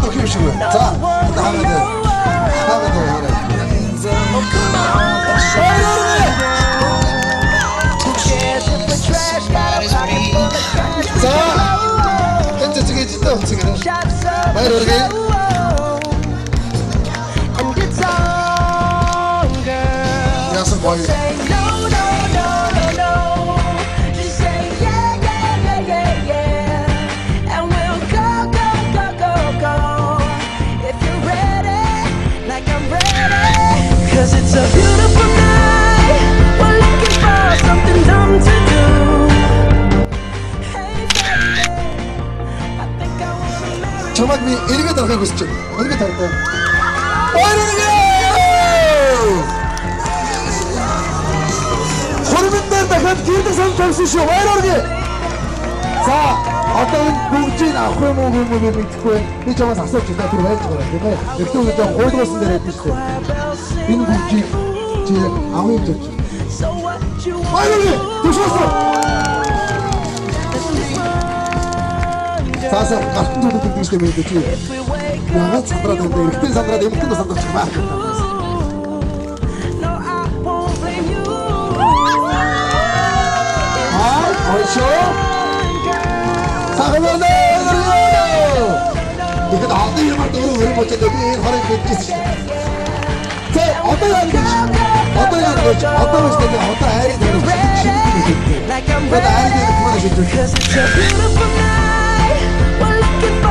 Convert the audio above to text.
더 힘주고요. 자, 일단 하면 돼요. 하면 돼요. 자, 현재 지금 진짜 지금. 빨리 이렇게. 약속 뭐예요? Cause it's a beautiful night. We're looking for something dumb to do. Hey baby, I think I wanna marry. 정말 미 엘리베이터 가고 있었죠. 엘리베이터 할 때. 호르민들 дахин 길드선 төлсөшөө байраарги. За, одоо энэ бүгдийг авахгүй муу мэдхгүй. Би чамаас асууж байна. Тэр байж байгаа тийм ээ. Эхлээд одоо гуйлгуулсан дээр байдаг шүү дээ. Энэ бүгдийг чи авъя гэж. So what you want? байраарги. Түшөөсөө. Сааса гартан зүйл гэдэг юм шиг чи. Яагаад сандраад байна? Эхтэн сандраад эмхтэн сандраад чамаа. No, I won't blame you. Ошо. 사과는 이거 나한테 이름을 떠오르는 왜 못해? 너희 화를 냈지. 자, 어떤 하는 거지? 어떤 하는 거지? 어떤 것이 되는데 어떤 아이들이 되는 거지? Like I'm 어떤 아이들이 그만하셨죠? Cause it's a beautiful night. We're looking for